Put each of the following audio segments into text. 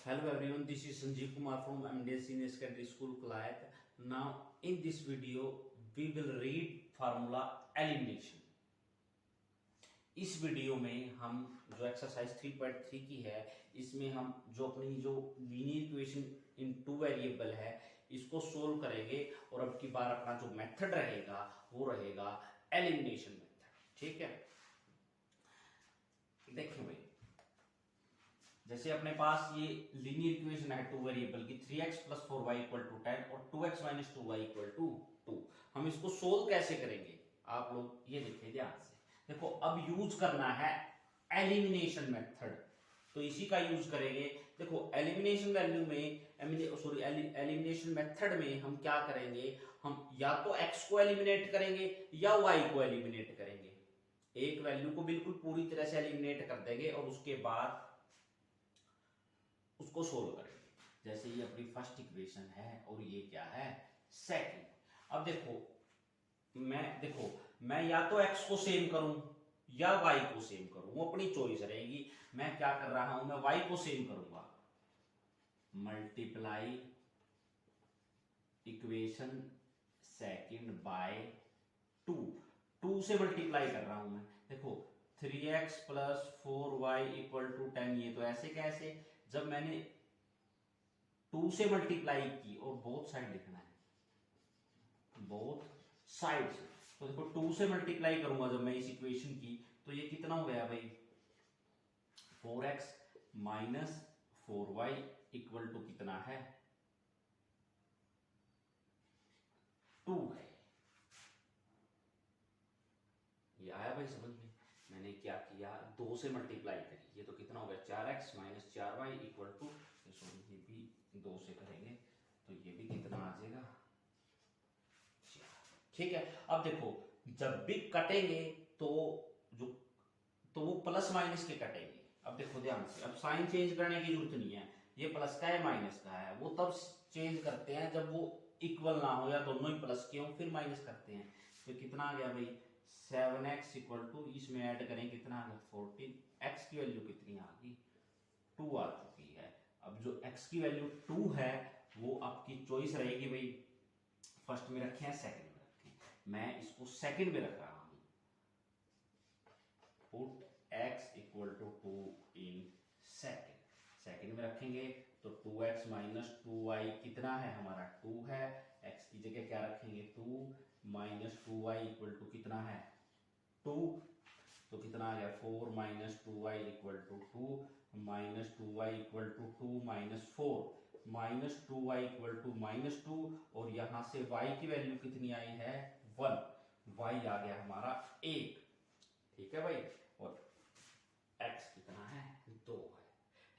Hello everyone, this is Sanjeev Kumar from MDS Senior Secondary School, Kalayat. Now in this video we will read formula elimination. इस video में हम जो exercise 3.3 की है इसमें हम जो अपनी जो linear equation in two variable है इसको सोल्व करेंगे और अब की बार अपना जो मेथड रहेगा वो रहेगा एलिमिनेशन मेथड। ठीक है, देखिए भाई, जैसे अपने पास ये लीनियर इक्वेशन है टू वेरिएबल की 3x plus 4y equal to 10 और 2x minus 2y equal to 2। हम इसको सोल्व कैसे करेंगे आप लोग ये देखिए ध्यान से। देखो अब यूज करना है एलिमिनेशन मेथड, तो इसी का यूज करेंगे। देखो एलिमिनेशन वैल्यू में सॉरी एलिमिनेशन मेथड में हम क्या करेंगे, हम या तो x को एलिमिनेट करेंगे या y को एलिमिनेट करेंगे। एक वैल्यू को बिल्कुल पूरी तरह से एलिमिनेट कर देंगे और उसके बाद उसको सोल्व करेंगे। जैसे ये अपनी फर्स्ट इक्वेशन है और ये क्या है सेकंड। अब देखो मैं या तो x को सेम करूं या y को सेम करूं, वो अपनी चॉइस रहेगी। मैं क्या कर रहा हूं, मैं y को सेम करूंगा, मल्टीप्लाई इक्वेशन सेकंड बाय 2 से मल्टीप्लाई कर रहा हूं मैं। देखो 3x plus 4y equal to 10, ये तो ऐसे कैसे, जब मैंने 2 से मल्टीप्लाई की और बोथ साइड लिखना है, बोथ साइड से, तो देखो 2 से मल्टीप्लाई करूंगा जब मैं इस इक्वेशन की, तो ये कितना हो गया भाई 4x minus 4y equal to कितना है 2 है। ये आया भाई समझ में। मैंने क्या किया, 2 से मल्टीप्लाई करी, ये तो कितना हो गया 4x minus 4y equal to, ये भी 2 से करेंगे तो ये भी कितना आ जाएगा 4। ठीक है, अब देखो जब भी कटेंगे तो वो प्लस माइनस के कटेंगे। अब देखो ध्यान से, अब साइन चेंज करने की जरूरत नहीं है, ये प्लस का है माइनस का है, वो तब चेंज करते हैं जब वो इक्वल ना हो या दोनों ही प्लस के हो, फिर माइनस करते हैं। तो कितना आ गया भाई 7x इक्वल टू, इसमें ऐड करें कितना आ गया 14। x की वैल्यू कितनी आ गई 2 आ चुकी है। अब जो x की वैल्यू 2 है वो आपकी चॉइस रहेगी भाई, फर्स्ट में रखें सेकंड में रखें। मैं इसको सेकंड में रख रहा हूं, put x equal to 2 in second में रखेंगे तो 2x माइनस 2y कितना है हमारा 2 है, x की जगह क्या रखेंगे 2 माइनस 2y इक्वल टू कितना है 2, तो कितना आ गया 4 minus 2y equal to 2 minus 2y equal to 2 minus 4 minus 2y equal to minus 2, और यहां से y की वैल्यू कितनी आई है 1, y आ गया हमारा 1। ठीक है भाई, और x कितना है 2 है।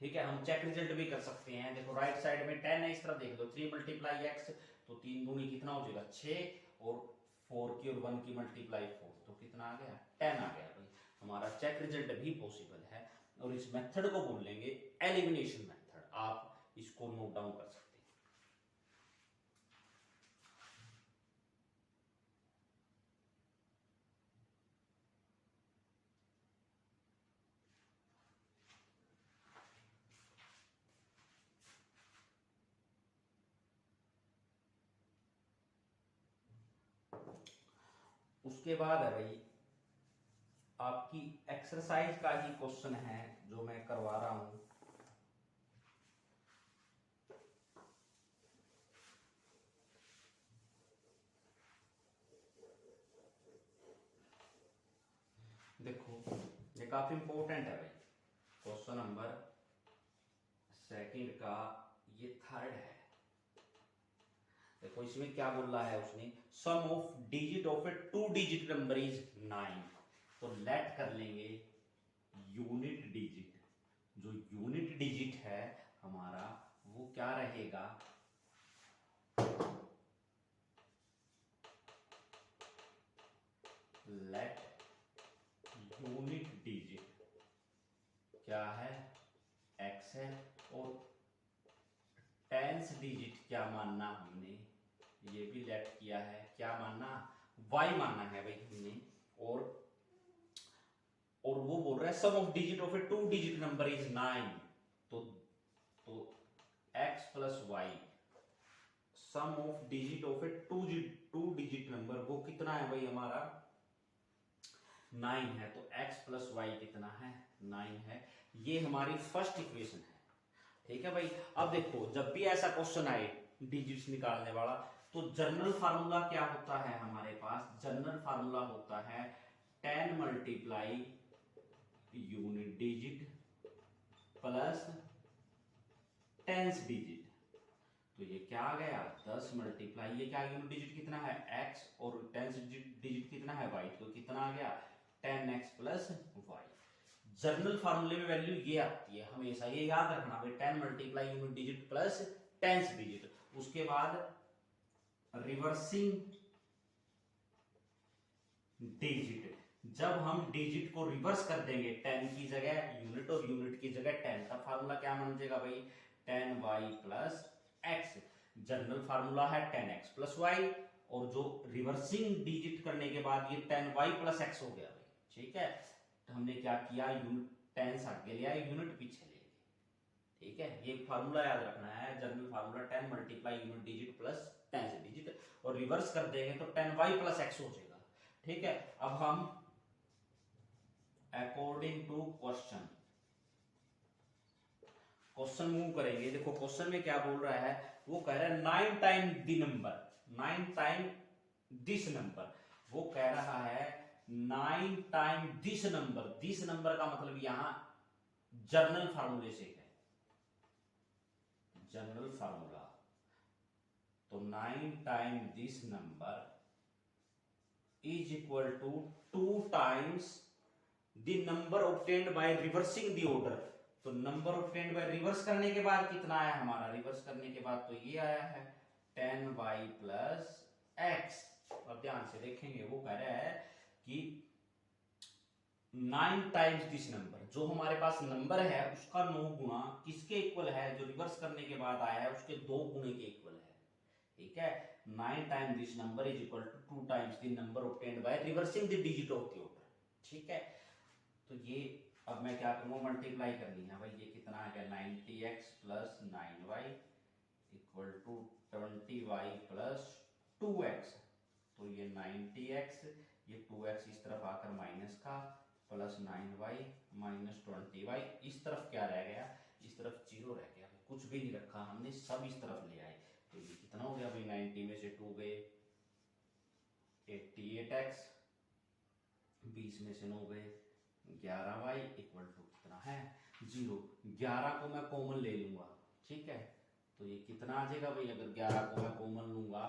ठीक है, हम चेक रिजल्ट भी कर सकते हैं। देखो राइट साइड में 10 है, इस तरह देख लो 3 मल्टीप्लाई x, तो 3 दूनी कितना हो जाएगा 6, और 4 की और 1 की मल्टीप्लाई 4, तो कितना आ गया 10 आ गया भाई। हमारा चेक रिजल्ट भी पॉसिबल है, और इस मेथड को बोल लेंगे एलिमिनेशन मेथड। आप इसको नोट डाउन कर सकते हैं। उसके बाद है भाई आपकी एक्सरसाइज का ही क्वेश्चन है जो मैं करवा रहा हूं। देखो ये काफी इंपॉर्टेंट है भाई, क्वेश्चन नंबर सेकंड का ये थर्ड है। देखो इसमें क्या बोल रहा है उसने, sum of digit of a 2 digit number is 9, तो लेट कर लेंगे यूनिट डिजिट। जो यूनिट डिजिट है हमारा वो क्या रहेगा, लेट यूनिट डिजिट क्या है x है, और टेंस डिजिट क्या मानना हमने, ये भी लेट किया है, क्या मानना y मानना है भाई हमने। और वो बोल रहा है sum of digit of a 2 digit number is 9, तो x plus y, sum of digit of a two digit number, वो कितना है भाई हमारा 9 है। तो x प्लस वाई कितना है 9 है। ये हमारी फर्स्ट इक्वेशन है। ठीक है भाई। अब देखो जब भी ऐसा क्वेश्चन आए डिजिट्स निकालने वाला, तो जनरल फार्मूला क्या होता है हमारे पास, जनरल फार्मूला होता है 10 multiply unit digit plus tens digit. तो ये क्या आ गया 10 मल्टीप्लाई, ये क्या यूनिट डिजिट कितना है x और टेंस डिजिट कितना है y, तो कितना आ गया 10x प्लस वाई। जनरल फार्मूले में वैल्यू ये आती है हमेशा, ये याद रखना भाई 10 multiply unit digit plus tens digit. उसके बाद रिवर्सिंग डिजिट, जब हम डिजिट को रिवर्स कर देंगे 10 की जगह यूनिट और यूनिट की जगह 10, का फार्मूला क्या बन जाएगा भाई 10y plus x। General formula है 10x प्लस वाई, और जो रिवर्सिंग डिजिट करने के बाद ये 10y प्लस x हो गया भाई। ठीक है, तो हमने क्या किया यूनिट 10 आगे ले आए, यूनिट पीछे ले गए। ठीक है, ये फार्मूला याद रखना है, general formula 10 multiply unit digit plus tens digit, और रिवर्स कर देंगे तो 10y प्लस x हो जाएगा। ठीक है, अब हम अकॉर्डिंग टू क्वेश्चन मूव करेंगे। देखो क्वेश्चन में क्या बोल रहा है, वो कह रहा है 9 time the number, 9 time this number. वो कह रहा है 9 time this number, this number का मतलब यहां जनरल फार्मूले से है, जनरल फार्मूला। तो 9 time this number is equal to 2 times the number obtained by reversing the order. तो नंबर ऑब्टेन्ड बाय रिवर्स करने के बाद कितना आया हमारा, रिवर्स करने के बाद तो ये आया है 10y प्लस x। अब ध्यान से देखेंगे, वो कह रहा है कि 9 टाइम्स दिस नंबर, जो हमारे पास नंबर है उसका 9 गुना किसके इक्वल है, जो रिवर्स करने के बाद आया है उसके 2 गुने के इक्वल है। ठीक है, 9 times this number is equal to 2 times the number obtained by reversing the digit of the order. ठीक है, तो ये अब मैं क्या करूंगा मल्टीप्लाई करनी है भाई। ये कितना आ गया 90x plus 9y equal to 20y plus 2x। तो ये 90x, ये 2x इस तरफ आकर माइनस का, प्लस 9y माइनस 20y, इस तरफ क्या रह गया, इस तरफ 0 रह गया, कुछ भी नहीं रखा हमने, सब इस तरफ ले आए। तो ये कितना हो गया भाई 90 में से 2 गए 88x, 20 में से 9 गए 11y इक्वल टू कितना है 0। 11 को मैं कॉमन ले लूंगा। ठीक है, तो ये कितना आ जाएगा भाई, अगर 11 को मैं कॉमन लूंगा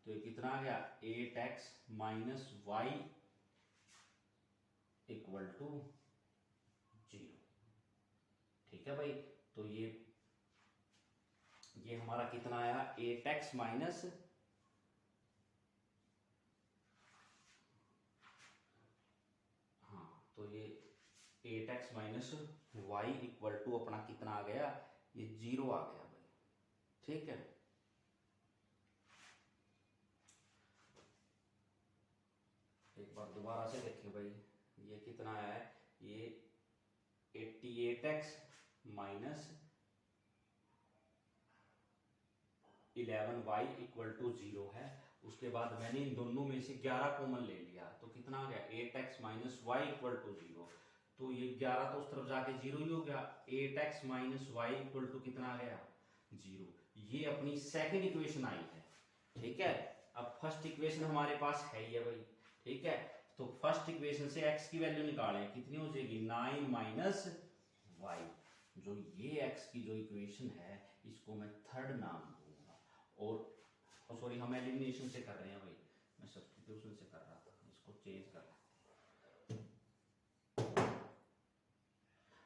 तो ये कितना आ गया 8x minus y equal to 0। ठीक है भाई, तो ये हमारा कितना आया 8x माइनस, हाँ तो ये 8x minus y equal to अपना कितना आ गया, ये 0 आ गया भाई। ठीक है, एक बार दोबारा से देखिए भाई, ये कितना आया है, ये 88x minus 11y equal to 0 है। उसके बाद मैंने इन दोनों में से 11 कॉमन ले लिया, तो कितना आ गया 8x minus y equal to 0। तो ये 11 तो उस तरफ जाके 0 ही हो गया, 8x minus y equal to कितना आ गया 0। ये अपनी सेकंड इक्वेशन आई है। ठीक है, अब फर्स्ट इक्वेशन हमारे पास है ये भाई। ठीक है, तो फर्स्ट इक्वेशन से x की वैल्यू निकालें, कितनी हो जाएगी 9 माइनस वाई। जो ये x की जो इक्वेशन है इसको मैं थर्ड नाम दूंगा, और सॉरी हम एलिमिनेशन से कर रहे हैं भाई, मैं सब्स्टिट्यूशन से कर रहा था, इसको चेंज कर रहा था।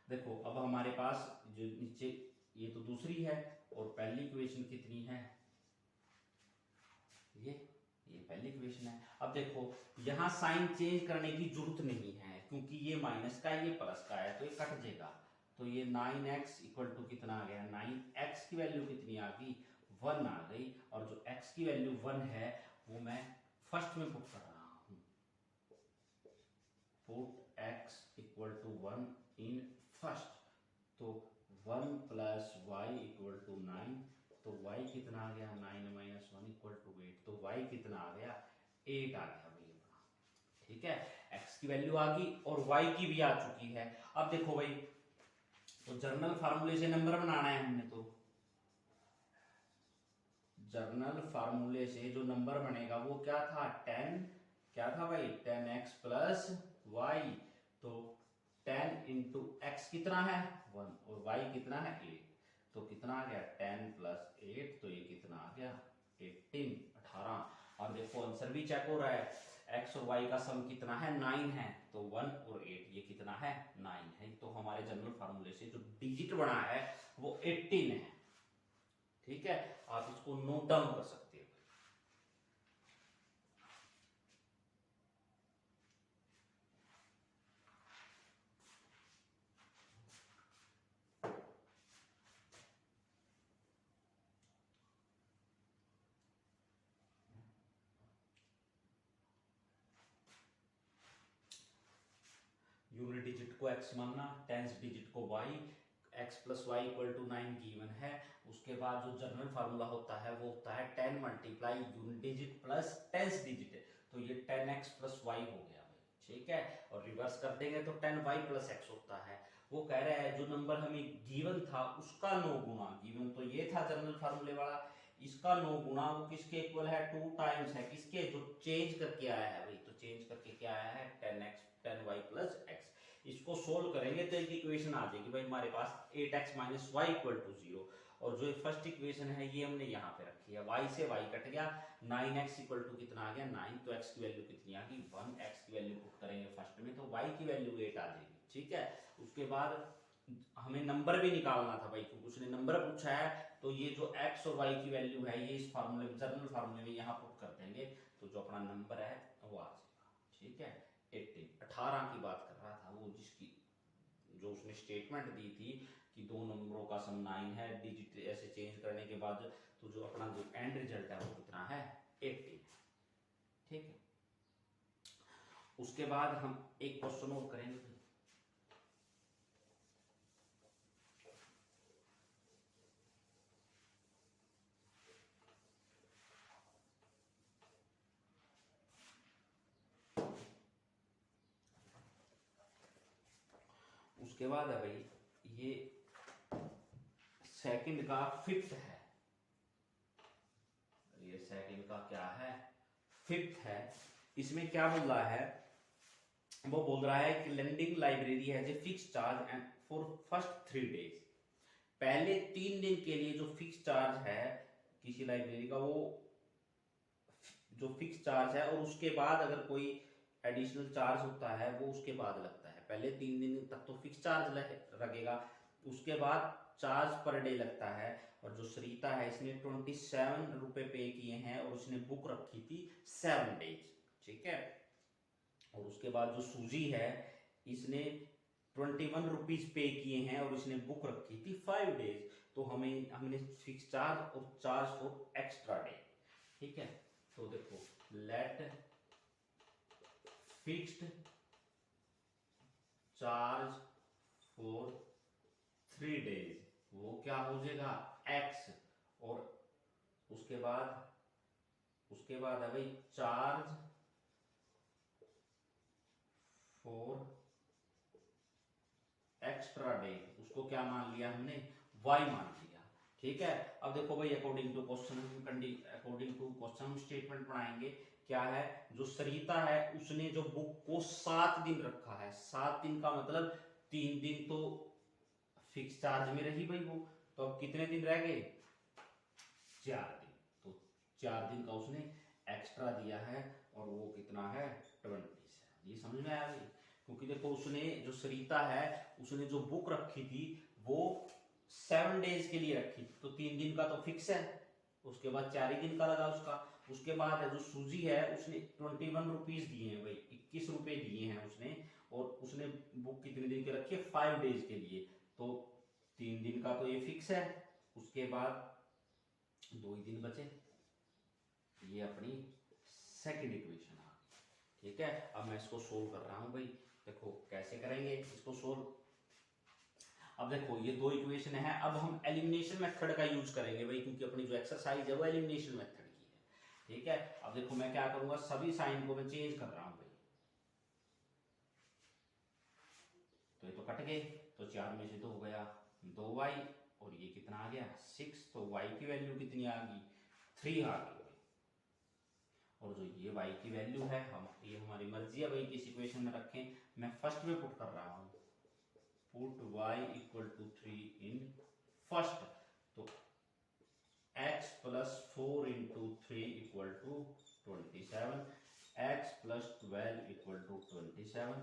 देखो अब हमारे पास जो नीचे ये तो दूसरी है, और पहली इक्वेशन कितनी है, ये पहली इक्वेशन है। अब देखो यहां साइन चेंज करने की जरूरत नहीं है, क्योंकि ये माइनस का है ये प्लस का है, तो ये कट जाएगा। तो ये 9x इक्वल टू कितना आ गया, 9x की वैल्यू कितनी आ गई 1 आ गई, और जो x की वैल्यू 1 है वो मैं फर्स्ट में पुट कर रहा हूं, put x equal to 1 in first. तो 1 प्लस वाई इक्वल टू 9 तो y कितना आ गया 9 माइनस 1 इक्वल टू 8, तो y कितना आ गया 8 आ गया भाई अपना। ठीक है, x की वैल्यू आ गई और y की भी आ चुकी है। अब देखो भाई, तो जर्नल फार्मूले से नंबर बनाना है हमने, तो जर्नल फार्मूले से जो नंबर बनेगा वो क्या था 10, क्या था भाई 10x प्लस वाई। तो 10 इंटू एक्स कितना है 1 और y कितना है 8, तो कितना आ गया 10 प्लस 8, तो ये कितना आ गया 18। और देखो आंसर भी चेक हो रहा है, x और y का सम कितना है 9 है, तो 1 और 8 ये कितना है 9 है। तो हमारे जनरल फार्मूले से जो डिजिट बना है वो 18 है। ठीक है, आप इसको नोट डाउन कर सकते हो। यूनिट डिजिट को x मानना, टेंस डिजिट को y, x plus y equal to 9 given है। उसके बाद जो जनरल फार्मूला होता है वो होता है 10 multiply unit digit plus tens digit, तो ये 10x प्लस वाई हो गया भाई। ठीक है, और रिवर्स कर देंगे तो 10y प्लस x होता है। वो कह रहा है जो नंबर हमें गिवन था उसका 9 गुना, गिवन तो ये था जनरल फार्मूले वाला, इसका 9 गुना वो किसके इक्वल है 2 टाइम्स है किसके, जो चेंज करके आया है भाई। तो चेंज करके क्या आया है 10y प्लस x। इसको सोल्व करेंगे तो एक इक्वेशन आ जाएगी भाई हमारे पास 8x minus y equal to 0। और जो फर्स्ट इक्वेशन है ये हमने यहाँ पे रखी है, y से y कट गया, 9x इक्वल टू कितना आ गया 9, तो x की वैल्यू कितनी आ गई 1, x की वैल्यू पुट करेंगे फर्स्ट में तो y की वैल्यू 8 आ जाएगी। ठीक है, उसके बाद हमें नंबर भी निकालना था भाई, क्योंकि उसने नंबर पूछा है, तो ये जो x और y की वैल्यू है ये इस फार्मूले में जनरल फार्मूले में यहाँ पुट कर देंगे, तो जो अपना नंबर है वो आ जाएगा। ठीक है, 18 की बात कर रहा था वो, जिसकी जो उसने स्टेटमेंट दी थी कि दो नंबरों का सम 9 है, डिजिट ऐसे चेंज करने के बाद तो जो अपना जो एंड रिजल्ट है वो कितना है 18। ठीक है, उसके बाद हम एक क्वेश्चन और करेंगे। उसके बाद है भाई ये सेकंड का फिफ्थ है, ये सेकंड का क्या है फिफ्थ है। इसमें क्या बोल रहा है, वो बोल रहा है कि लेंडिंग लाइब्रेरी है जो fix charge and for first 3 days, पहले 3 दिन के लिए जो फिक्स चार्ज है किसी लाइब्रेरी का वो जो फिक्स चार्ज है, और उसके बाद अगर कोई एडिशनल चार्ज होता है वो उसके बाद लगता है। पहले 3 दिन तक तो फिक्स चार्ज लगेगा, उसके बाद चार्ज पर डे लगता है। और जो सरिता है इसने 27 रुपए पे किए हैं और उसने बुक रखी थी 7 डेज। ठीक है, और उसके बाद जो सूजी है इसने 21 रुपीज पे किए हैं और इसने बुक रखी थी 5 डेज। तो हमने फिक्स चार्ज और चार्ज फॉर एक्स्ट्रा डे। ठीक है, तो देखो let fixed charge for 3 days, वो क्या हो जाएगा x, और उसके बाद है भाई चार्ज फॉर एक्स्ट्रा डे, उसको क्या मान लिया हमने y मान लिया। ठीक है, अब देखो भाई अकॉर्डिंग टू क्वेश्चन हम स्टेटमेंट बनाएंगे। क्या है, जो सरिता है उसने जो बुक को 7 दिन रखा है, 7 दिन का मतलब 3 दिन तो फिक्स चार्ज में रही भाई वो, तो अब कितने दिन रह गए 4 दिन, तो 4 दिन का उसने एक्स्ट्रा दिया है और वो कितना है 20। ये समझ में आया भाई, क्योंकि देखो उसने जो सरिता है उसने जो बुक रखी थी वो 7 डेज के लिए रखी थी, तो 3 दिन का तो फिक्स है, उसके बाद 4 ही दिन का लगा उसका। उसके बाद जो सूजी है उसने 21 रुपीज दिए हैं भाई, 21 रुपए दिए हैं उसने, और उसने बुक कितने दिन के रखी है 5 डेज के लिए, तो 3 दिन का तो ये फिक्स है। उसके बाद 2 ही दिन बचे, ये अपनी सेकंड इक्वेशन आ गई। ठीक है, अब मैं इसको सोल्व कर रहा हूं भाई, देखो कैसे करेंगे इसको सोल्व। अब देखो ये दो इक्वेशन है, अब हम एलिमिनेशन मेथड का यूज करेंगे भाई, क्योंकि अपनी जो एक्सरसाइज है वो एलिमिनेशन मेथड की है, ठीक है। अब देखो मैं क्या करूंगा, सभी साइन को मैं चेंज कर रहा हूं भाई, तो ये तो कट गए, तो 4 में से 2 हो गया 2y, और ये कितना आ गया 6, तो y की वैल्यू कितनी आ गई 3 आ गई, और जो ये y की वैल्यू है हम, ये हमारी मर्जी है भाई किस इक्वेशन में रखें, मैं फर्स्ट में पुट कर रहा हूं, put y equal to 3 in first, तो x plus 4 into 3 equal to 27, x plus 12 equal to 27,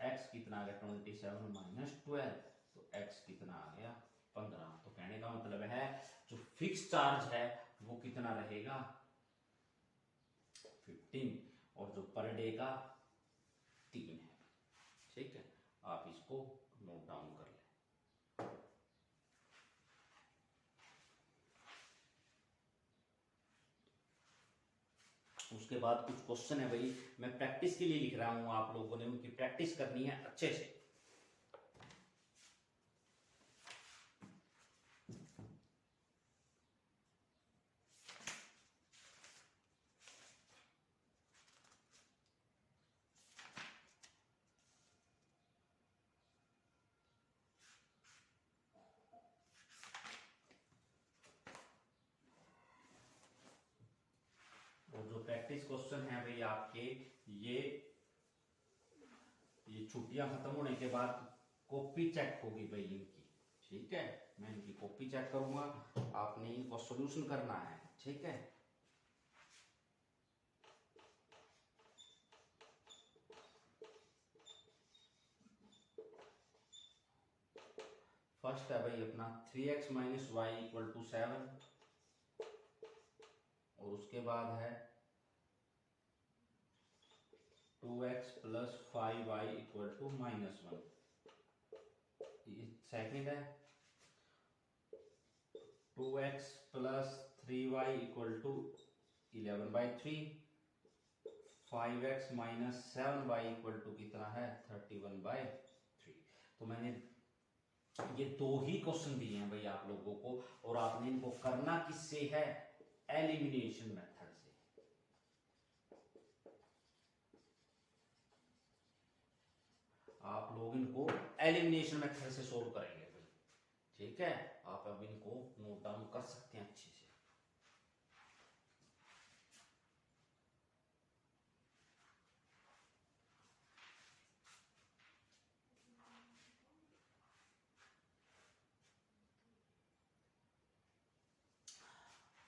x कितना आ गया 27 माइनस 12, तो x कितना आ गया 15। तो कहने का मतलब है जो फिक्स चार्ज है वो कितना रहेगा 15, और जो पर डे का 3 है, ठीक है। आप इसको नोट डाउन कर लें। उसके बाद कुछ क्वेश्चन है भाई, मैं प्रैक्टिस के लिए लिख रहा हूं, आप लोगों ने उनकी प्रैक्टिस करनी है अच्छे से। जो प्रैक्टिस क्वेश्चन है भाई आपके, ये छुट्टियां खत्म होने के बाद कॉपी चेक होगी भाई इनकी, ठीक है। मैं इनकी कॉपी चेक करूंगा, आपने इनको सॉल्यूशन करना है, ठीक है। फर्स्ट है भाई अपना 3x minus y equal to 7, और उसके बाद है 2x plus 5y equal to -1। Second है 2x plus 3y equal to 11/3, 5x minus 7y equal to कितना है 31/3। तो मैंने ये दो ही क्वेश्चन दिए हैं भाई आप लोगों को, और आपने इनको करना किससे है, एलिमिनेशन मेथड से। आप लोग इनको एलिमिनेशन मेथड से सोल्व करेंगे भाई, ठीक है। आप अब इनको नोट डाउन कर सकते हैं अच्छे से।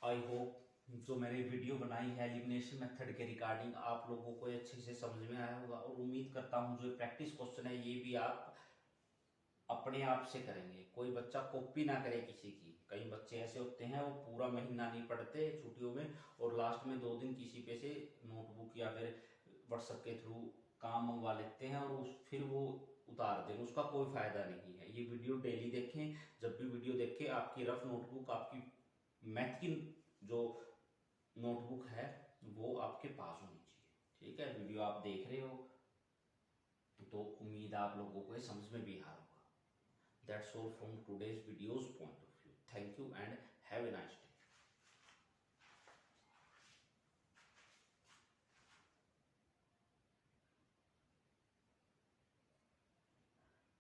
आई होप जो मैंने वीडियो बनाई है एलिमिनेशन मेथड के रिगार्डिंग आप लोगों को अच्छे से समझ में आया होगा, और उम्मीद करता हूँ जो प्रैक्टिस क्वेश्चन है ये भी आप अपने आप से करेंगे, कोई बच्चा कॉपी ना करे किसी की। कई बच्चे ऐसे होते हैं वो पूरा महीना नहीं पढ़ते छुट्टियों में, और लास्ट में 2 दिन किसी पे से नोटबुक या फिर व्हाट्सएप के थ्रू काम मंगवा लेते हैं, और फिर वो उतार दें, उसका कोई फायदा नहीं है। ये वीडियो डेली देखें, जब भी वीडियो देखें आपकी रफ नोटबुक, आपकी मैथ की जो नोटबुक है वो आपके पास होनी चाहिए, ठीक है। वीडियो आप देख रहे हो तो उम्मीद आप लोगों को ये समझ में भी आ रहा होगा। That's all from today's video's point of view. Thank you and have a nice day.